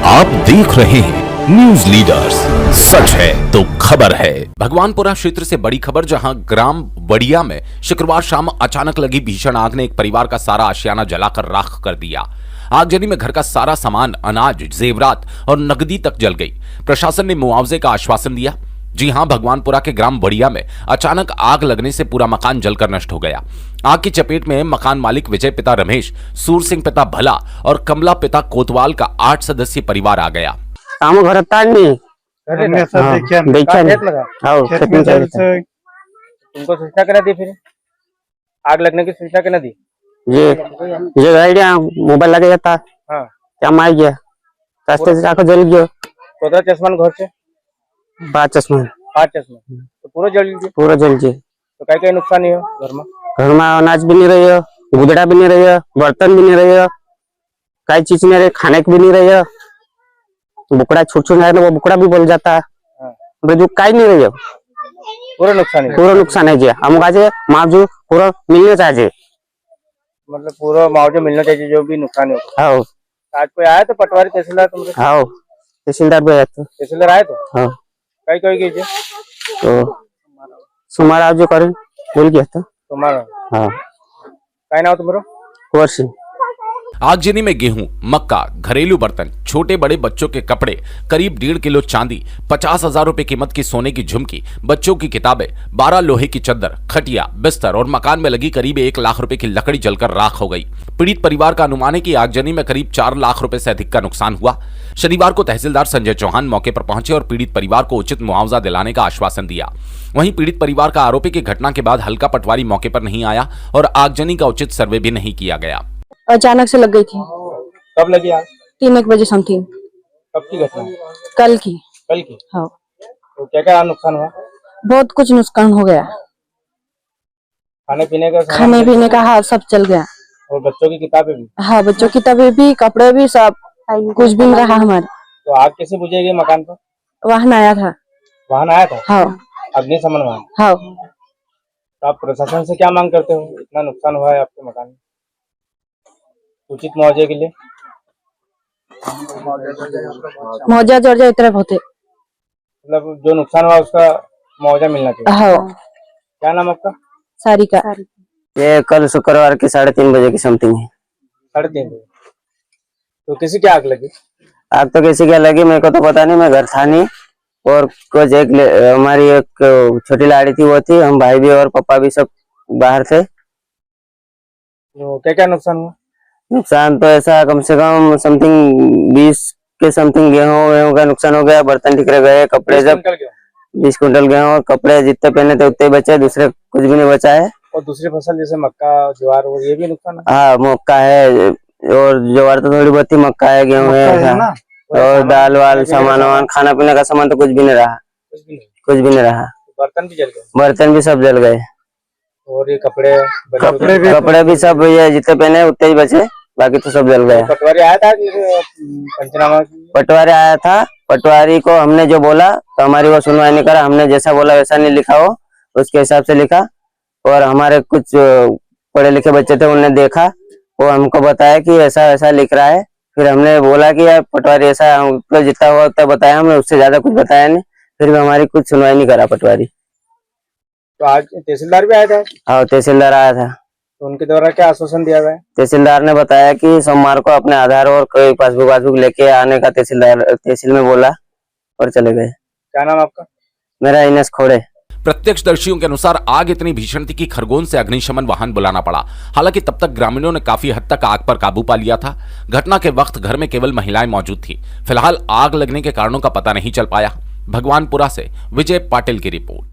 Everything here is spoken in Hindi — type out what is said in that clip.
आप देख रहे हैं न्यूज लीडर्स, सच है तो खबर है। भगवानपुरा क्षेत्र से बड़ी खबर, जहां ग्राम बड़िया में शुक्रवार शाम अचानक लगी भीषण आग ने एक परिवार का सारा आशियाना जलाकर राख कर दिया। आगजनी में घर का सारा सामान, अनाज, जेवरात और नकदी तक जल गई। प्रशासन ने मुआवजे का आश्वासन दिया। जी हां, भगवानपुरा के ग्राम बड़िया में अचानक आग लगने से पूरा मकान जलकर नष्ट हो गया। आग की चपेट में मकान मालिक विजय पिता रमेश, सूर सिंह पिता भला और कमला पिता कोतवाल का 8 सदस्यीय परिवार आ गया। काम घर ताड़नी तुमको सूचना क्या दी? फिर आग लगने की सूचना क्या दी? ये आइडिया मोबाइल लगे जाता। हाँ, क्या मार गया, रास्ते से जाकर जल गया। तो चश्मा घर से 5 चश्मा तो पूरा जल गया। पूरा जल गया। तो कहीं नुकसान नहीं हो घर में? घर में अनाज भी नहीं रही है, गुदड़ा भी नहीं रही है, बर्तन भी नहीं रही है, कई चीज नहीं रही, खाने की भी नहीं रही है। बुकड़ा छूट वो बुकड़ा भी बोल जाता है। जो कहीं नहीं रही है, पूरा नुकसान है जी। हम आज मुआवजा पूरा मिलना चाहिए, मतलब पूरा मुआवजा मिलना चाहिए जो भी नुकसान हो। हाँ, आज कोई आया तो पटवारी तहसीलदार तुमसे? हाँ, तहसीलदार भी आया था। तहसीलदार आए तो? हाँ, कई गई थी तो सुमारा जो करें बोल गया था तुम्हारा। हाँ, क्या नाम तुम्हारा? कुंवर सिंह। आगजनी में गेहूं, मक्का, घरेलू बर्तन, छोटे बड़े बच्चों के कपड़े, करीब 1.5 किलो चांदी, 50,000 रुपए कीमत की सोने की झुमकी, बच्चों की किताबें, 12 लोहे की चद्दर, खटिया, बिस्तर और मकान में लगी करीब 1 लाख रुपए की लकड़ी जलकर राख हो गई। पीड़ित परिवार का अनुमान है कि आगजनी में करीब 4 लाख रुपए से अधिक का नुकसान हुआ। शनिवार को तहसीलदार संजय चौहान मौके पर पहुंचे और पीड़ित परिवार को उचित मुआवजा दिलाने का आश्वासन दिया। वहीं पीड़ित परिवार का आरोप है कि घटना के बाद हल्का पटवारी मौके पर नहीं आया और आगजनी का उचित सर्वे भी नहीं किया गया। अचानक से लग गई थी। कब लगी आग? 3 बजे समथिंग। कब की घटना? कल की। हाँ। तो क्या नुकसान हुआ? बहुत कुछ नुकसान हो गया। खाने पीने का हाँ, सब चल गया। और बच्चों की किताबें भी? हाँ, बच्चों की किताबें भी, कपड़े भी, सब कुछ भी नहीं रहा हमारे। तो आग कैसे बुझेगी मकान पर? वाहन आया था। हाँ, अग्निशमन वाहन। हाँ। तो आप प्रशासन से क्या मांग करते हो? इतना नुकसान हुआ है आपके मकान में, उचित मुआवजे के लिए? मुआवजा जोड़ जाए इतना बहुत है। मतलब जो नुकसान हुआ उसका मुआवजा मिलना चाहिए। हाँ। क्या नाम आपका? सारिका। ये कल शुक्रवार के 3:30 बजे की समथिंग है। 3:30 बजे। तो किसी की आग लगी? आग तो किसी क्या लगी मेरे को तो पता नहीं, मैं घर था नहीं। और कुछ हमारी एक छोटी लाड़ी थी, वो थी, हम भाई भी और पापा भी सब बाहर थे। तो क्या नुकसान हुआ? नुकसान तो ऐसा कम से कम समथिंग 20 के समथिंग गेहूं का नुकसान हो गया। बर्तन टिकरे गए, कपड़े जब 20 कुंटल गेहूं और कपड़े जितने पहने थे उतने बचे, दूसरे कुछ भी नहीं बचा है। और दूसरी फसल जैसे मक्का, ज्वार, और ये भी नुकसान है? हाँ, मक्का है और ज्वार तो थोड़ी बहुत ही, मक्का है, गेहूं है और दाल वाल सामान, खाना पीने का सामान तो कुछ भी नहीं रहा। कुछ भी नहीं रहा। बर्तन भी जल गए? बर्तन भी सब जल गए। और ये कपड़े भी सब, ये जितने पहने उतने ही बचे, बाकी तो सब जल गए। पटवारी आया था पंचनामा? पटवारी आया था। पटवारी को हमने जो बोला तो हमारी वो सुनवाई नहीं करा। हमने जैसा बोला वैसा नहीं लिखा, वो उसके हिसाब से लिखा। और हमारे कुछ पढ़े लिखे बच्चे थे, उन्होंने देखा, वो हमको बताया कि ऐसा ऐसा लिख रहा है। फिर हमने बोला कि यार पटवारी ऐसा, हमको जितना हुआ उतना बताया, हमने उससे ज्यादा कुछ बताया नहीं। फिर भी हमारी कुछ सुनवाई नहीं करा पटवारी। तो आज तहसीलदार भी आया था? हाँ, तहसीलदार आया था। तो उनके द्वारा क्या आश्वासन दिया गया? तहसीलदार ने बताया कि सोमवार को अपने आधार और कोई पासबुक लेके आने का तहसील में बोला और चले गए। क्या नाम आपका? मेरा इनेस खोड़े। प्रत्यक्षदर्शियों के अनुसार आग इतनी भीषण थी कि खरगोन से अग्निशमन वाहन बुलाना पड़ा। हालांकि तब तक ग्रामीणों ने काफी हद तक आग पर काबू पा लिया था। घटना के वक्त घर में केवल महिलाएं मौजूद थी। फिलहाल आग लगने के कारणों का पता नहीं चल पाया। भगवानपुरा से विजय पाटिल की रिपोर्ट।